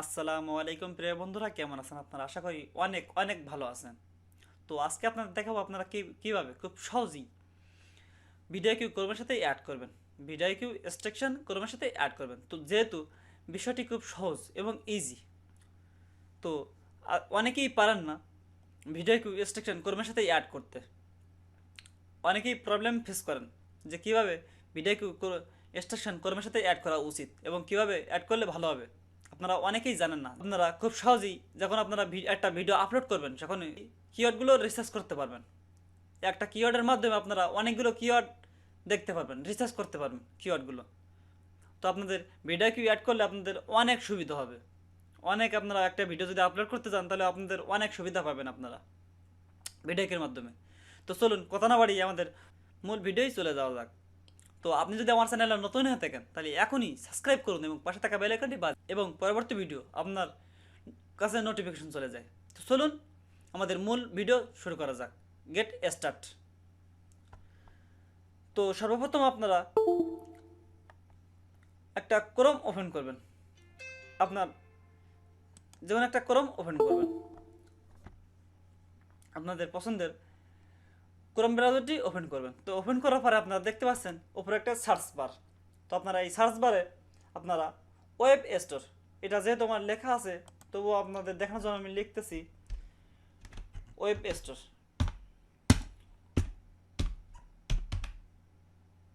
আসসালামু আলাইকুম প্রিয় বন্ধুরা, কেমন আছেন আপনারা? আশা করি অনেক অনেক ভালো আছেন। তো আজকে আপনাদের দেখাবো আপনারা কীভাবে খুব সহজেই ভিডিও কিউ কর্মের সাথে অ্যাড করবেন, ভিডিও কিউ এক্সট্রাকশন কর্মের সাথে অ্যাড করবেন। তো যেহেতু বিষয়টি খুব সহজ এবং ইজি, তো অনেকেই পারেন না ভিডিও কিউ এক্সট্রাকশন কর্মের সাথে অ্যাড করতে। অনেকেই প্রবলেম ফেস করেন যে কীভাবে ভিডিও কিউ এক্সট্রাকশন কর্মের সাথে অ্যাড করা উচিত এবং কীভাবে অ্যাড করলে ভালো হবে। আপনারা অনেকেই জানেন না। আপনারা খুব সহজেই যখন আপনারা একটা ভিডিও আপলোড করবেন, যখন কিওয়ার্ডগুলো রিসার্চ করতে পারবেন। একটা কিওয়ার্ডের মাধ্যমে আপনারা অনেকগুলো কিওয়ার্ড দেখতে পারবেন, রিসার্চ করতে পারবেন কিওয়ার্ডগুলো। তো আপনাদের ভিডিও কিউ অ্যাড করলে আপনাদের অনেক সুবিধা হবে। আপনারা একটা ভিডিও যদি আপলোড করতে চান তাহলে আপনাদের অনেক সুবিধা পাবেন আপনারা ভিডিও কিউর মাধ্যমে। তো চলুন কথা না বাড়িয়ে আমাদের মূল ভিডিওই চলে যাওয়া যাক। তো আপনি যদি আমার চ্যানেলে নতুন হয়ে থাকেন তাহলে এখনই সাবস্ক্রাইব করুন এবং পাশে থাকা বেল আইকনটি বাজ এবং পরবর্তী ভিডিও আপনার কাছে নোটিফিকেশন চলে যায়। তো চলুন আমাদের মূল ভিডিও শুরু করা যাক। Get start. তো সর্বপ্রথম আপনারা একটা ক্রোম ওপেন করবেন। আপনার যেমন একটা ক্রোম ওপেন করবেন, আপনাদের পছন্দের ক্রোম ব্রাউজারটি ওপেন করবেন। তো ওপেন করার পরে আপনারা দেখতে পাচ্ছেন উপরে একটা সার্চ বার। তো আপনারা এই সার্চ বারে আপনারা ওয়েব স্টোর, এটা যেহেতু আমার লেখা আছে তবুও আপনাদের দেখানোর জন্য আমি লিখতেছি ওয়েব স্টোর।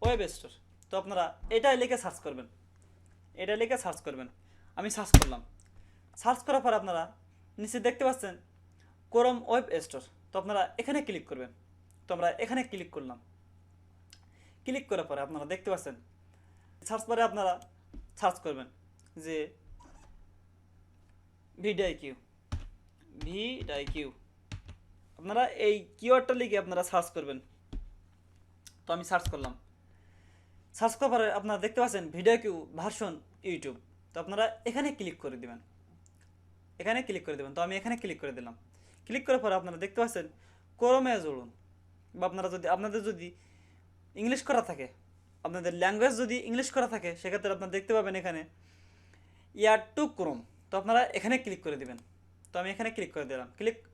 ওয়েব স্টোর, তো আপনারা এটাই লিখে সার্চ করবেন, এটা লিখে সার্চ করবেন। আমি সার্চ করলাম। সার্চ করার পর আপনারা নিচে দেখতে পাচ্ছেন ক্রোম ওয়েব স্টোর। তো আপনারা এখানে ক্লিক করবেন। তো আমরা এখানে ক্লিক করলাম। ক্লিক করার পরে আপনারা দেখতে পাচ্ছেন সার্চ বারে আপনারা সার্চ করবেন যে ভিডিও। আপনারা এই কিওয়ার্ডটা লিখে আপনারা সার্চ করবেন। তো আমি সার্চ করলাম। সার্চ করার পরে আপনারা দেখতে পাচ্ছেন ভিডিও কিউ ভার্সন ইউটিউব। তো আপনারা এখানে ক্লিক করে দেবেন, এখানে ক্লিক করে দেবেন। তো আমি এখানে ক্লিক করে দিলাম। ক্লিক করার পরে আপনারা দেখতে পাচ্ছেন ক্রোমে জুড়ুন, বা আপনাদের যদি ইংলিশ করা থাকে, আপনাদের ল্যাঙ্গুয়েজ যদি ইংলিশ করা থাকে, সেক্ষেত্রে আপনারা দেখতে পাবেন এখানে ইয়ার টু ক্রোম। তো আপনারা এখানে ক্লিক করে দেবেন। তো আমি এখানে ক্লিক করে দিলাম।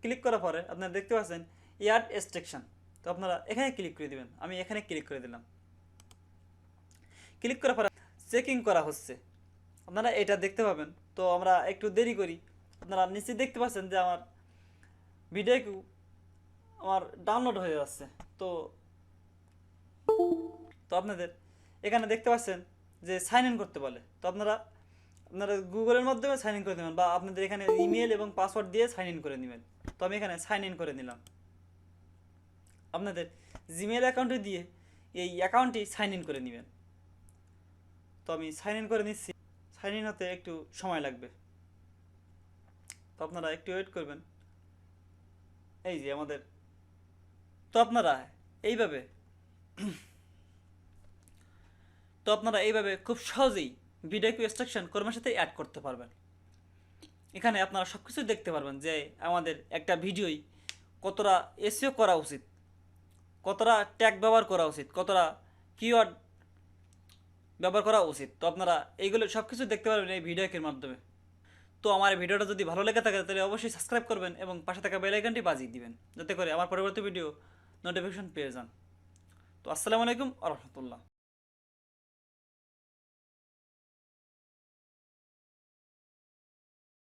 ক্লিক করার পরে আপনারা দেখতে পাচ্ছেন ইয়ার এক্সট্রাকশন। তো আপনারা এখানে ক্লিক করে দেবেন। আমি এখানে ক্লিক করে দিলাম। ক্লিক করার পরে চেকিং করা হচ্ছে, আপনারা এটা দেখতে পাবেন। তো আমরা একটু দেরি করি। আপনারা নিচে দেখতে পাচ্ছেন যে আমার ভিডিও কিউ আমার ডাউনলোড হয়ে যাচ্ছে। তো আপনাদের এখানে দেখতে পাচ্ছেন যে সাইন ইন করতে বলে। তো আপনারা গুগলের মাধ্যমে সাইন ইন করে নেবেন, বা আপনাদের এখানে ইমেল এবং পাসওয়ার্ড দিয়ে সাইন ইন করে নেবেন। তো আমি এখানে সাইন ইন করে নিলাম। আপনাদের জিমেল অ্যাকাউন্টে দিয়ে এই অ্যাকাউন্টটি সাইন ইন করে নেবেন। তো আমি সাইন ইন করে নিচ্ছি। সাইন ইন হতে একটু সময় লাগবে, তো আপনারা একটু ওয়েট করবেন। এই যে আমাদের, তো আপনারা এইভাবে খুব সহজেই ভিডিও কিউ এক্সট্রাকশন কর্মের সাথে অ্যাড করতে পারবেন। এখানে আপনারা সব কিছু দেখতে পারবেন যে আমাদের একটা ভিডিওই কতটা এসইও করা উচিত, কতটা ট্যাগ ব্যবহার করা উচিত, কতটা কিওয়ার্ড ব্যবহার করা উচিত। তো আপনারা এইগুলো সব কিছু দেখতে পারবেন এই ভিডিও কিউর মাধ্যমে। তো আমার ভিডিওটা যদি ভালো লেগে থাকে তাহলে অবশ্যই সাবস্ক্রাইব করবেন এবং পাশে থাকা বেল আইকনটি বাজিয়ে দিবেন, যাতে করে আমার পরবর্তী ভিডিও নোটিফিকেশন পেয়ে যান। তো আসসালামু আলাইকুম ওয়া রাহমাতুল্লাহ।